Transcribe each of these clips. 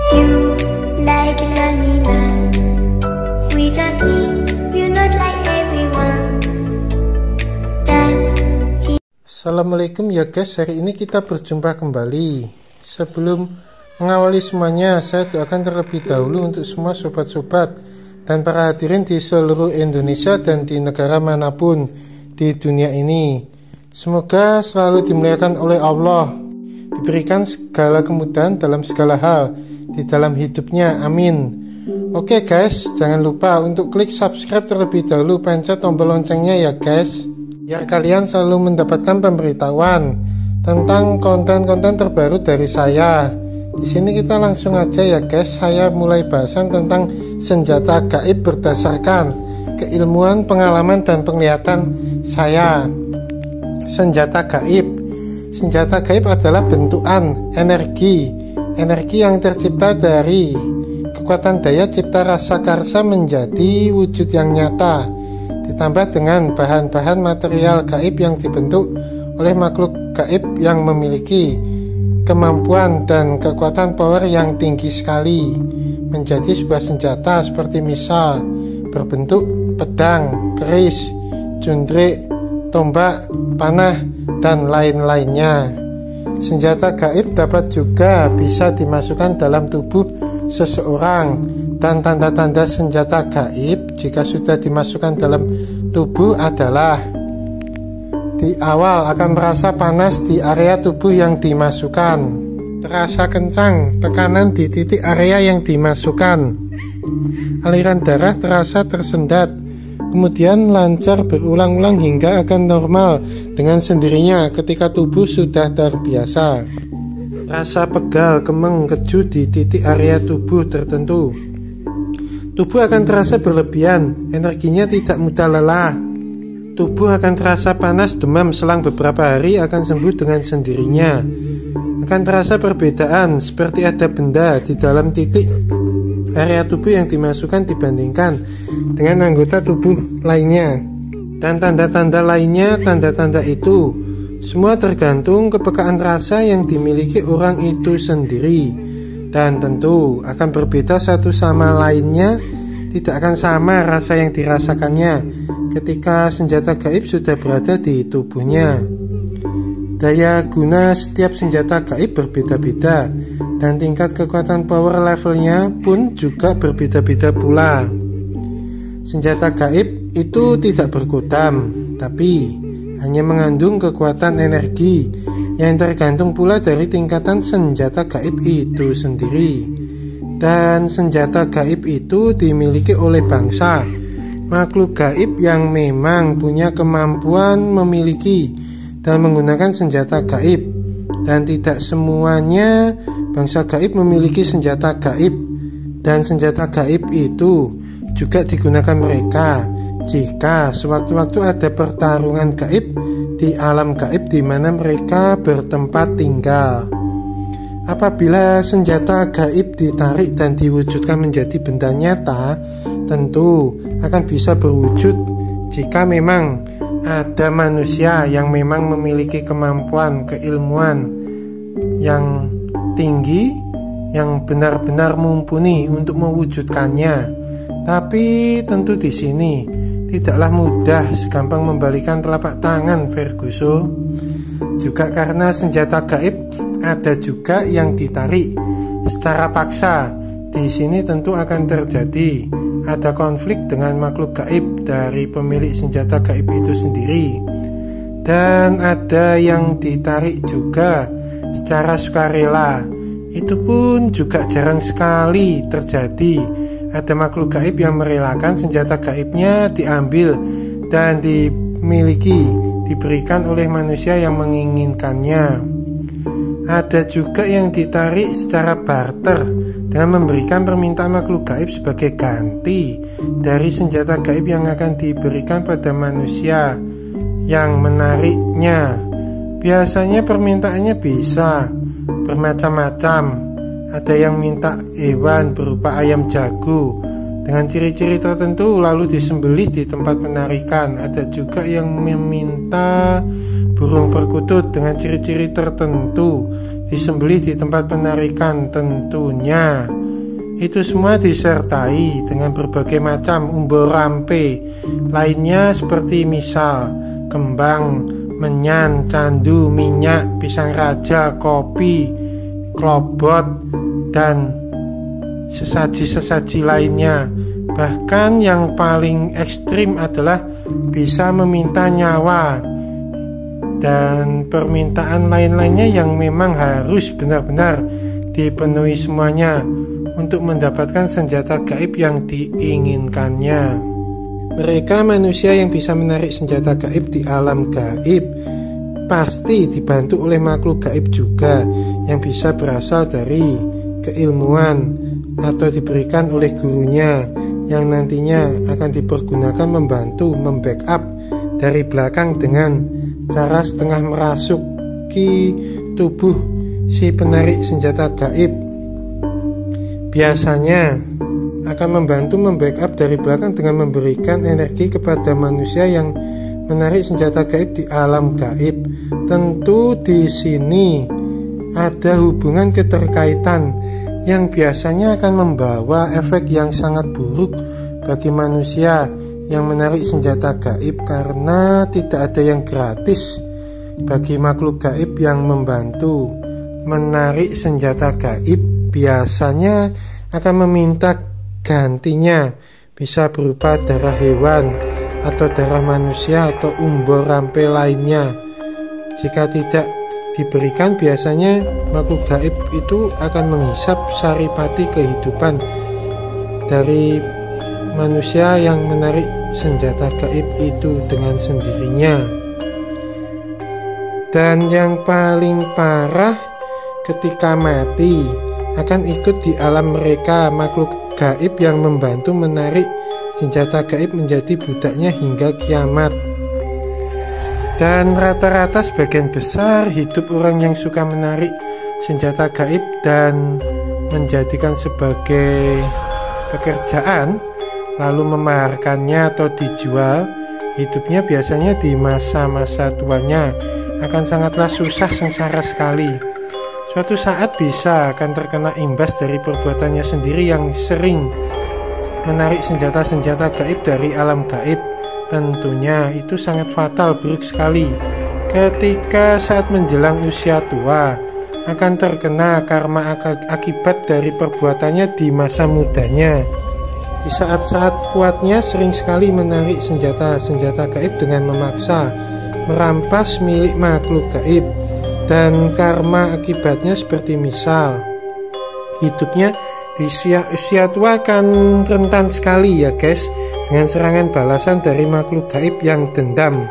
You like a lonely man without me, you're not like everyone. That's he. Assalamualaikum ya guys, hari ini kita berjumpa kembali. Sebelum mengawali semuanya, saya doakan terlebih dahulu untuk semua sobat-sobat dan para hadirin di seluruh Indonesia dan di negara manapun di dunia ini. Semoga selalu dimuliakan oleh Allah, diberikan segala kemudahan dalam segala hal di dalam hidupnya, amin. Oke guys, jangan lupa untuk klik subscribe terlebih dahulu, pencet tombol loncengnya ya guys, biar kalian selalu mendapatkan pemberitahuan tentang konten-konten terbaru dari saya. Di sini kita langsung aja ya guys, saya mulai bahasan tentang senjata gaib berdasarkan keilmuan, pengalaman, dan penglihatan saya. Senjata gaib. Senjata gaib adalah bentukan energi yang tercipta dari kekuatan daya cipta rasa karsa menjadi wujud yang nyata, ditambah dengan bahan-bahan material gaib yang dibentuk oleh makhluk gaib yang memiliki kemampuan dan kekuatan power yang tinggi sekali, menjadi sebuah senjata seperti misal berbentuk pedang, keris, cundrik, tombak, panah, dan lain-lainnya. Senjata gaib dapat juga bisa dimasukkan dalam tubuh seseorang, dan tanda-tanda senjata gaib jika sudah dimasukkan dalam tubuh adalah di awal akan merasa panas di area tubuh yang dimasukkan, terasa kencang tekanan di titik area yang dimasukkan, aliran darah terasa tersendat, kemudian lancar berulang-ulang hingga akan normal dengan sendirinya ketika tubuh sudah terbiasa. Rasa pegal, kemeng, keju di titik area tubuh tertentu. Tubuh akan terasa berlebihan, energinya tidak mudah lelah. Tubuh akan terasa panas, demam selang beberapa hari akan sembuh dengan sendirinya. Akan terasa perbedaan, seperti ada benda di dalam titik area tubuh yang dimasukkan dibandingkan dengan anggota tubuh lainnya. Dan tanda-tanda lainnya, tanda-tanda itu semua tergantung kepekaan rasa yang dimiliki orang itu sendiri, dan tentu akan berbeda satu sama lainnya. Tidak akan sama rasa yang dirasakannya ketika senjata gaib sudah berada di tubuhnya. Daya guna setiap senjata gaib berbeda-beda, dan tingkat kekuatan power levelnya pun juga berbeda-beda pula. Senjata gaib itu tidak berkodam, tapi hanya mengandung kekuatan energi yang tergantung pula dari tingkatan senjata gaib itu sendiri. Dan senjata gaib itu dimiliki oleh bangsa makhluk gaib yang memang punya kemampuan memiliki dan menggunakan senjata gaib, dan tidak semuanya bangsa gaib memiliki senjata gaib. Dan senjata gaib itu juga digunakan mereka jika sewaktu-waktu ada pertarungan gaib di alam gaib di mana mereka bertempat tinggal. Apabila senjata gaib ditarik dan diwujudkan menjadi benda nyata, tentu akan bisa berwujud jika memang ada manusia yang memang memiliki kemampuan keilmuan yang tinggi, yang benar-benar mumpuni untuk mewujudkannya. Tapi tentu di sini tidaklah mudah segampang membalikan telapak tangan Ferguson. Juga karena senjata gaib ada juga yang ditarik secara paksa. Di sini tentu akan terjadi ada konflik dengan makhluk gaib dari pemilik senjata gaib itu sendiri. Dan ada yang ditarik juga secara sukarela. Itu pun juga jarang sekali terjadi. Ada makhluk gaib yang merelakan senjata gaibnya diambil dan dimiliki, diberikan oleh manusia yang menginginkannya. Ada juga yang ditarik secara barter dengan memberikan permintaan makhluk gaib sebagai ganti dari senjata gaib yang akan diberikan pada manusia yang menariknya. Biasanya permintaannya bisa bermacam-macam. Ada yang minta hewan berupa ayam jago dengan ciri-ciri tertentu lalu disembelih di tempat penarikan. Ada juga yang meminta burung perkutut dengan ciri-ciri tertentu disembelih di tempat penarikan tentunya. Itu semua disertai dengan berbagai macam umbo rampe lainnya seperti misal kembang, menyan, candu, minyak, pisang raja, kopi, klobot, dan sesaji-sesaji lainnya. Bahkan yang paling ekstrim adalah bisa meminta nyawa dan permintaan lain-lainnya yang memang harus benar-benar dipenuhi semuanya untuk mendapatkan senjata gaib yang diinginkannya. Mereka manusia yang bisa menarik senjata gaib di alam gaib pasti dibantu oleh makhluk gaib juga yang bisa berasal dari keilmuan atau diberikan oleh gurunya yang nantinya akan dipergunakan membantu membackup dari belakang dengan cara setengah merasuki tubuh si penarik senjata gaib. Biasanya akan membantu membackup dari belakang dengan memberikan energi kepada manusia yang menarik senjata gaib di alam gaib. Tentu di sini ada hubungan keterkaitan yang biasanya akan membawa efek yang sangat buruk bagi manusia yang menarik senjata gaib, karena tidak ada yang gratis bagi makhluk gaib yang membantu menarik senjata gaib. Biasanya akan meminta gantinya, bisa berupa darah hewan atau darah manusia atau umbo rampe lainnya. Jika tidak diberikan, biasanya makhluk gaib itu akan menghisap saripati kehidupan dari manusia yang menarik senjata gaib itu dengan sendirinya. Dan yang paling parah, ketika mati akan ikut di alam mereka makhluk gaib yang membantu menarik senjata gaib menjadi budaknya hingga kiamat. Dan rata-rata sebagian besar hidup orang yang suka menarik senjata gaib dan menjadikan sebagai pekerjaan, lalu memaharkannya atau dijual, hidupnya biasanya di masa-masa tuanya akan sangatlah susah, sengsara sekali. Suatu saat bisa akan terkena imbas dari perbuatannya sendiri yang sering menarik senjata-senjata gaib dari alam gaib. Tentunya itu sangat fatal, buruk sekali. Ketika saat menjelang usia tua akan terkena karma akibat dari perbuatannya di masa mudanya. Di saat-saat kuatnya sering sekali menarik senjata-senjata gaib dengan memaksa merampas milik makhluk gaib. Dan karma akibatnya seperti misal hidupnya di usia tua akan rentan sekali ya guys, dengan serangan balasan dari makhluk gaib yang dendam,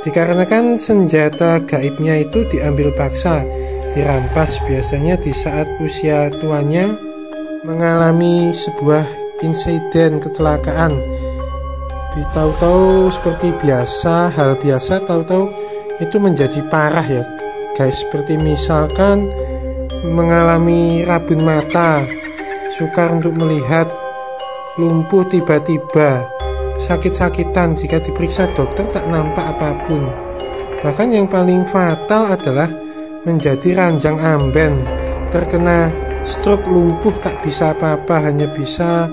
dikarenakan senjata gaibnya itu diambil paksa, dirampas. Biasanya di saat usia tuanya mengalami sebuah insiden kecelakaan, tahu-tahu seperti biasa, hal biasa, tahu-tahu itu menjadi parah ya guys. Seperti misalkan mengalami rabun mata, sukar untuk melihat, lumpuh tiba-tiba, sakit-sakitan, jika diperiksa dokter tak nampak apapun. Bahkan yang paling fatal adalah menjadi ranjang amben, terkena stroke, lumpuh, tak bisa apa-apa, hanya bisa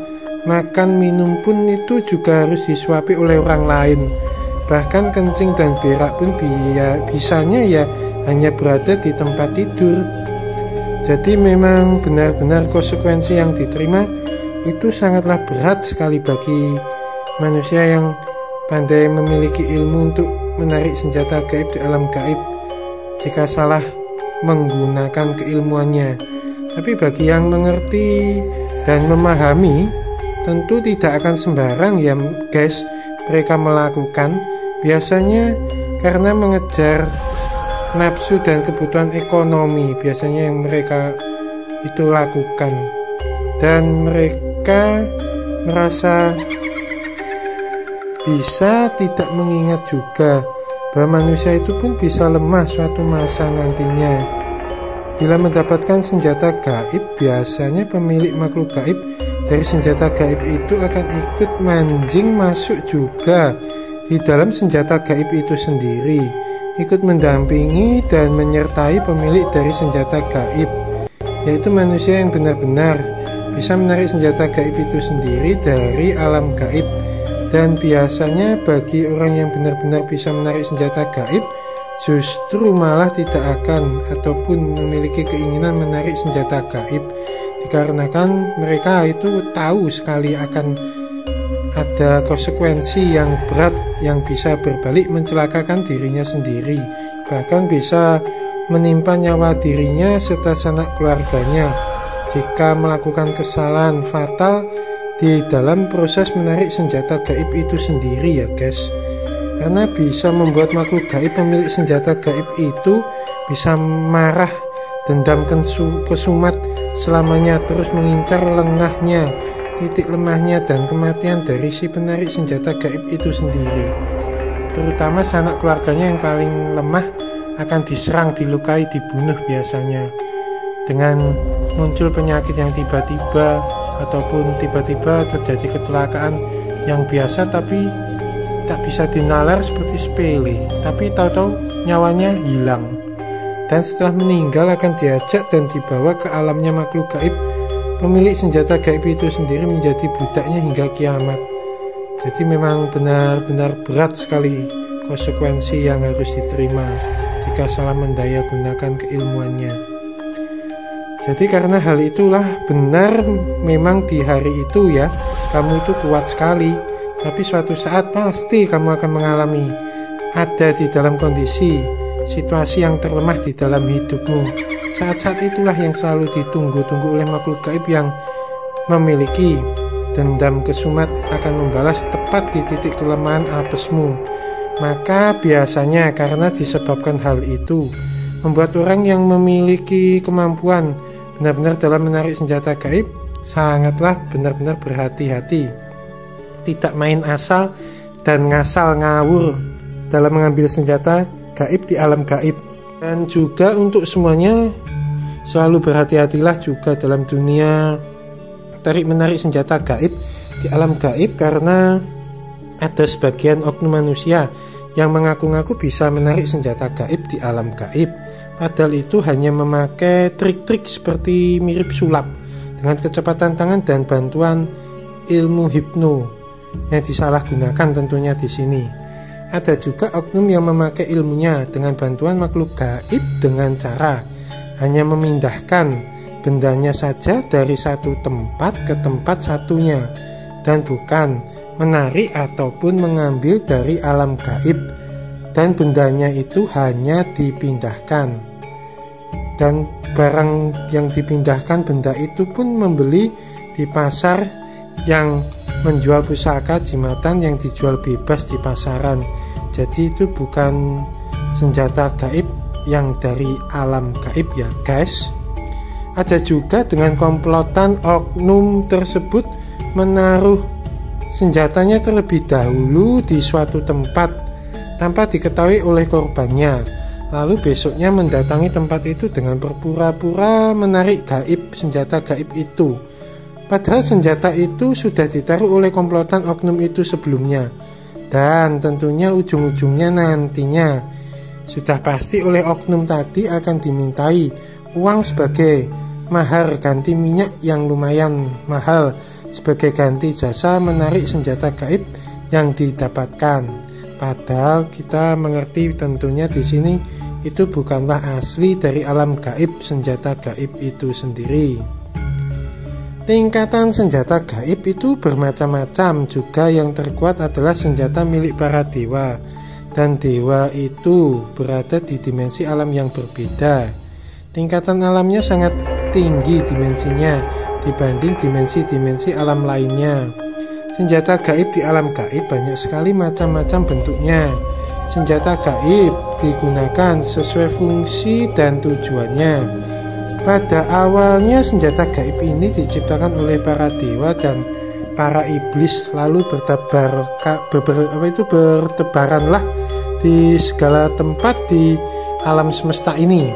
makan, minum pun itu juga harus disuapi oleh orang lain. Bahkan kencing dan berak pun bisanya ya hanya berada di tempat tidur. Jadi memang benar-benar konsekuensi yang diterima itu sangatlah berat sekali bagi manusia yang pandai memiliki ilmu untuk menarik senjata gaib di alam gaib jika salah menggunakan keilmuannya. Tapi bagi yang mengerti dan memahami, tentu tidak akan sembarang ya guys mereka melakukan. Biasanya karena mengejar nafsu dan kebutuhan ekonomi, biasanya yang mereka itu lakukan. Dan mereka merasa bisa tidak mengingat juga bahwa manusia itu pun bisa lemah suatu masa nantinya. Bila mendapatkan senjata gaib, biasanya pemilik makhluk gaib dari senjata gaib itu akan ikut mancing masuk juga di dalam senjata gaib itu sendiri. ikut mendampingi dan menyertai pemilik dari senjata gaib, yaitu manusia yang benar-benar bisa menarik senjata gaib itu sendiri dari alam gaib. Dan biasanya bagi orang yang benar-benar bisa menarik senjata gaib, justru malah tidak akan ataupun memiliki keinginan menarik senjata gaib, dikarenakan mereka itu tahu sekali akan ada konsekuensi yang berat yang bisa berbalik mencelakakan dirinya sendiri, bahkan bisa menimpa nyawa dirinya serta sanak keluarganya jika melakukan kesalahan fatal di dalam proses menarik senjata gaib itu sendiri ya guys. Karena bisa membuat makhluk gaib pemilik senjata gaib itu bisa marah, dendam kesumat selamanya, terus mengincar lengahnya, titik lemahnya dan kematian dari si penarik senjata gaib itu sendiri. Terutama sanak keluarganya yang paling lemah akan diserang, dilukai, dibunuh biasanya dengan muncul penyakit yang tiba-tiba ataupun tiba-tiba terjadi kecelakaan yang biasa tapi tak bisa dinalar seperti sepele, tapi tahu-tahu nyawanya hilang, dan setelah meninggal akan diajak dan dibawa ke alamnya makhluk gaib pemilik senjata gaib itu sendiri, menjadi budaknya hingga kiamat. Jadi memang benar-benar berat sekali konsekuensi yang harus diterima jika salah mendaya gunakan keilmuannya. Jadi karena hal itulah benar memang di hari itu ya kamu itu kuat sekali, tapi suatu saat pasti kamu akan mengalami ada di dalam kondisi situasi yang terlemah di dalam hidupmu. Saat-saat itulah yang selalu ditunggu-tunggu oleh makhluk gaib yang memiliki dendam kesumat akan membalas tepat di titik kelemahan apesmu. Maka biasanya karena disebabkan hal itu membuat orang yang memiliki kemampuan benar-benar dalam menarik senjata gaib sangatlah benar-benar berhati-hati, tidak main asal dan ngasal ngawur dalam mengambil senjata gaib di alam gaib. Dan juga untuk semuanya selalu berhati-hatilah juga dalam dunia tarik-menarik senjata gaib di alam gaib, karena ada sebagian oknum manusia yang mengaku-ngaku bisa menarik senjata gaib di alam gaib, padahal itu hanya memakai trik-trik seperti mirip sulap dengan kecepatan tangan dan bantuan ilmu hipno yang disalahgunakan tentunya di sini. Ada juga oknum yang memakai ilmunya dengan bantuan makhluk gaib dengan cara hanya memindahkan bendanya saja dari satu tempat ke tempat satunya, dan bukan menarik ataupun mengambil dari alam gaib, dan bendanya itu hanya dipindahkan, dan barang yang dipindahkan benda itu pun membeli di pasar yang menjual pusaka jimatan yang dijual bebas di pasaran. Jadi itu bukan senjata gaib yang dari alam gaib ya guys. Ada juga dengan komplotan oknum tersebut menaruh senjatanya terlebih dahulu di suatu tempat tanpa diketahui oleh korbannya, lalu besoknya mendatangi tempat itu dengan berpura-pura menarik gaib senjata gaib itu, padahal senjata itu sudah ditaruh oleh komplotan oknum itu sebelumnya, dan tentunya ujung-ujungnya nantinya sudah pasti oleh oknum tadi akan dimintai uang sebagai mahar ganti minyak yang lumayan mahal sebagai ganti jasa menarik senjata gaib yang didapatkan. Padahal kita mengerti tentunya di sini itu bukanlah asli dari alam gaib senjata gaib itu sendiri. Tingkatan senjata gaib itu bermacam-macam, juga yang terkuat adalah senjata milik para dewa, dan dewa itu berada di dimensi alam yang berbeda. Tingkatan alamnya sangat tinggi dimensinya dibanding dimensi-dimensi alam lainnya. Senjata gaib di alam gaib banyak sekali macam-macam bentuknya. Senjata gaib digunakan sesuai fungsi dan tujuannya. Pada awalnya senjata gaib ini diciptakan oleh para dewa dan para iblis, lalu bertebaranlah di segala tempat di alam semesta ini.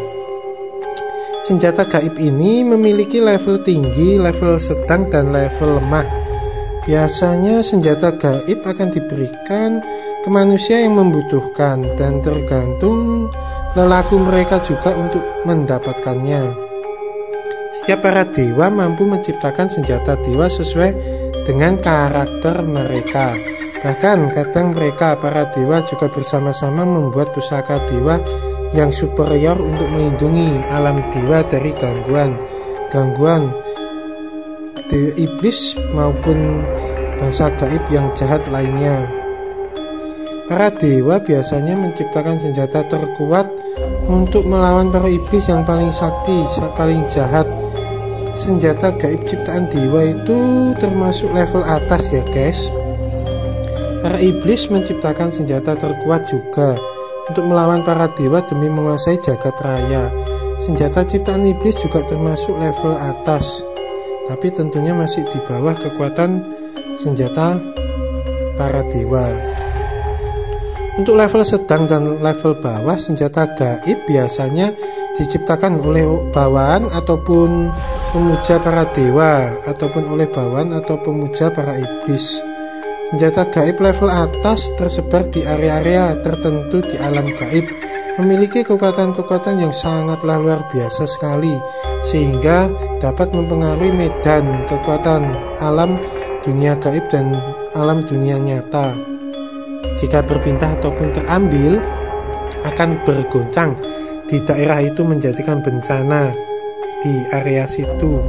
Senjata gaib ini memiliki level tinggi, level sedang, dan level lemah. Biasanya senjata gaib akan diberikan ke manusia yang membutuhkan, dan tergantung lelaku mereka juga untuk mendapatkannya. Setiap para dewa mampu menciptakan senjata dewa sesuai dengan karakter mereka. Bahkan kadang mereka, para dewa, juga bersama-sama membuat pusaka dewa yang superior untuk melindungi alam dewa dari gangguan iblis maupun bangsa gaib yang jahat lainnya. Para dewa biasanya menciptakan senjata terkuat untuk melawan para iblis yang paling sakti, paling jahat. Senjata gaib ciptaan dewa itu termasuk level atas ya guys. Para iblis menciptakan senjata terkuat juga untuk melawan para dewa demi menguasai jagat raya. Senjata ciptaan iblis juga termasuk level atas, tapi tentunya masih di bawah kekuatan senjata para dewa. Untuk level sedang dan level bawah, senjata gaib biasanya diciptakan oleh bawahan ataupun pemuja para dewa, ataupun oleh bawahan atau pemuja para iblis. Senjata gaib level atas tersebar di area-area tertentu di alam gaib, memiliki kekuatan-kekuatan yang sangatlah luar biasa sekali, sehingga dapat mempengaruhi medan kekuatan alam dunia gaib dan alam dunia nyata. Jika berpindah ataupun terambil, akan bergoncang di daerah itu, menjadikan bencana di area situ,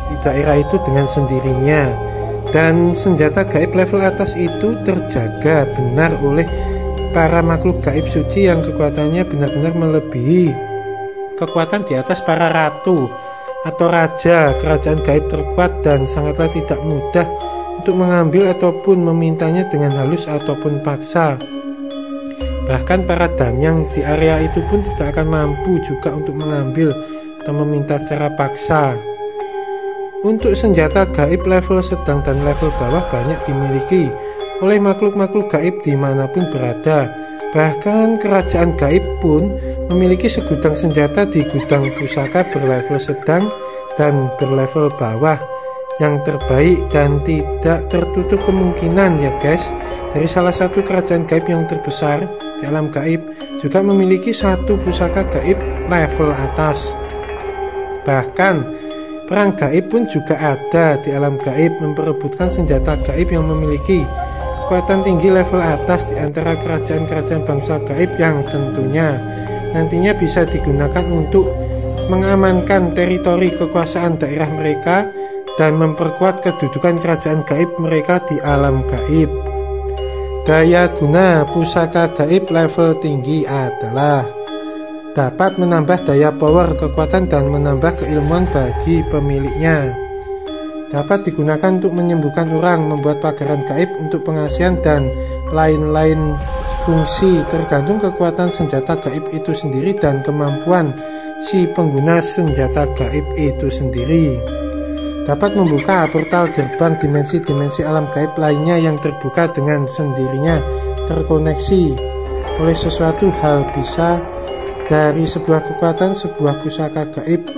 di daerah itu dengan sendirinya. Dan senjata gaib level atas itu terjaga benar oleh para makhluk gaib suci yang kekuatannya benar-benar melebihi kekuatan di atas para ratu atau raja kerajaan gaib terkuat, dan sangatlah tidak mudah untuk mengambil ataupun memintanya dengan halus ataupun paksa. Bahkan para danyang di area itu pun tidak akan mampu juga untuk mengambil atau meminta secara paksa. Untuk senjata gaib level sedang dan level bawah banyak dimiliki oleh makhluk-makhluk gaib dimanapun berada. Bahkan kerajaan gaib pun memiliki segudang senjata di gudang pusaka berlevel sedang dan berlevel bawah yang terbaik, dan tidak tertutup kemungkinan ya guys, dari salah satu kerajaan gaib yang terbesar di alam gaib juga memiliki satu pusaka gaib level atas. Bahkan perang gaib pun juga ada di alam gaib, memperebutkan senjata gaib yang memiliki kekuatan tinggi level atas di antara kerajaan-kerajaan bangsa gaib yang tentunya nantinya bisa digunakan untuk mengamankan teritori kekuasaan daerah mereka dan memperkuat kedudukan kerajaan gaib mereka di alam gaib. Daya guna pusaka gaib level tinggi adalah dapat menambah daya power kekuatan dan menambah keilmuan bagi pemiliknya. Dapat digunakan untuk menyembuhkan orang, membuat pagaran gaib untuk pengasihan, dan lain-lain fungsi tergantung kekuatan senjata gaib itu sendiri dan kemampuan si pengguna senjata gaib itu sendiri. Dapat membuka portal gerbang dimensi-dimensi alam gaib lainnya yang terbuka dengan sendirinya, terkoneksi oleh sesuatu hal. Bisa dari sebuah kekuatan, sebuah pusaka gaib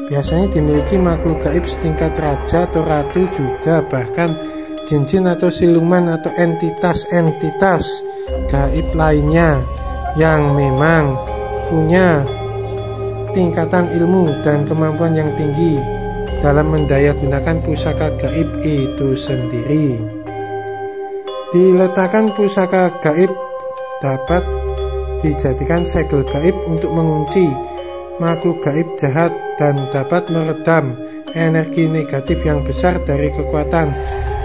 biasanya dimiliki makhluk gaib setingkat raja atau ratu, juga bahkan jin-jin atau siluman atau entitas-entitas gaib lainnya yang memang punya tingkatan ilmu dan kemampuan yang tinggi dalam mendayagunakan pusaka gaib itu sendiri. Diletakkan pusaka gaib dapat dijadikan segel gaib untuk mengunci makhluk gaib jahat dan dapat meredam energi negatif yang besar dari kekuatan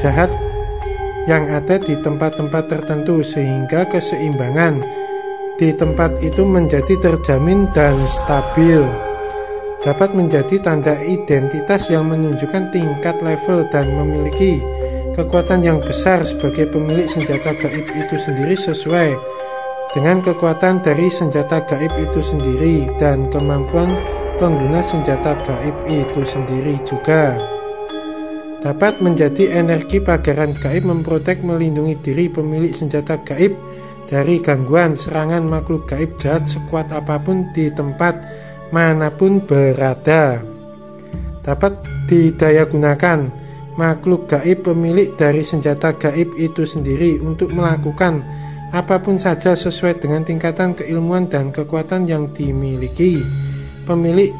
jahat yang ada di tempat-tempat tertentu, sehingga keseimbangan di tempat itu menjadi terjamin dan stabil. Dapat menjadi tanda identitas yang menunjukkan tingkat level dan memiliki kekuatan yang besar sebagai pemilik senjata gaib itu sendiri, sesuai dengan kekuatan dari senjata gaib itu sendiri dan kemampuan pengguna senjata gaib itu sendiri. Juga dapat menjadi energi pagaran gaib memprotek, melindungi diri pemilik senjata gaib dari gangguan serangan makhluk gaib jahat sekuat apapun di tempat manapun berada. Dapat didayagunakan makhluk gaib pemilik dari senjata gaib itu sendiri untuk melakukan apapun saja sesuai dengan tingkatan keilmuan dan kekuatan yang dimiliki pemilik.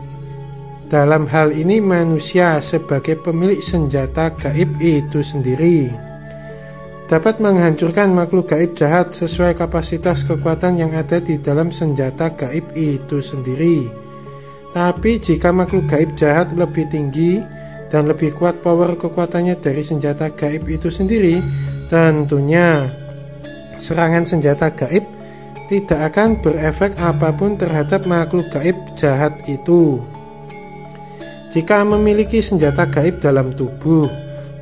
Dalam hal ini manusia sebagai pemilik senjata gaib itu sendiri dapat menghancurkan makhluk gaib jahat sesuai kapasitas kekuatan yang ada di dalam senjata gaib itu sendiri. Tapi jika makhluk gaib jahat lebih tinggi dan lebih kuat power kekuatannya dari senjata gaib itu sendiri, tentunya serangan senjata gaib tidak akan berefek apapun terhadap makhluk gaib jahat itu. Jika memiliki senjata gaib dalam tubuh,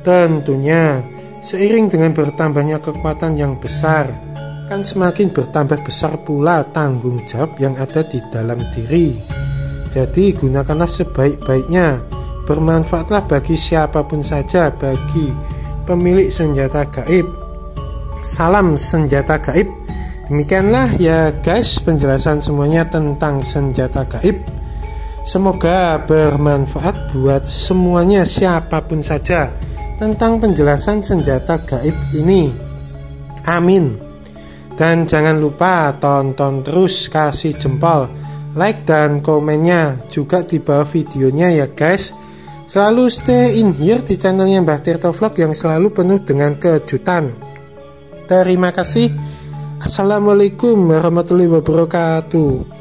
tentunya seiring dengan bertambahnya kekuatan yang besar, akan semakin bertambah besar pula tanggung jawab yang ada di dalam diri. Jadi gunakanlah sebaik-baiknya, bermanfaatlah bagi siapapun saja, bagi pemilik senjata gaib. Salam senjata gaib. Demikianlah ya guys penjelasan semuanya tentang senjata gaib. Semoga bermanfaat buat semuanya, siapapun saja, tentang penjelasan senjata gaib ini. Amin. Dan jangan lupa tonton terus, kasih jempol, like dan komennya juga di bawah videonya ya guys. Selalu stay in here di channelnya Mbah Tirto Vlog yang selalu penuh dengan kejutan. Terima kasih. Assalamualaikum warahmatullahi wabarakatuh.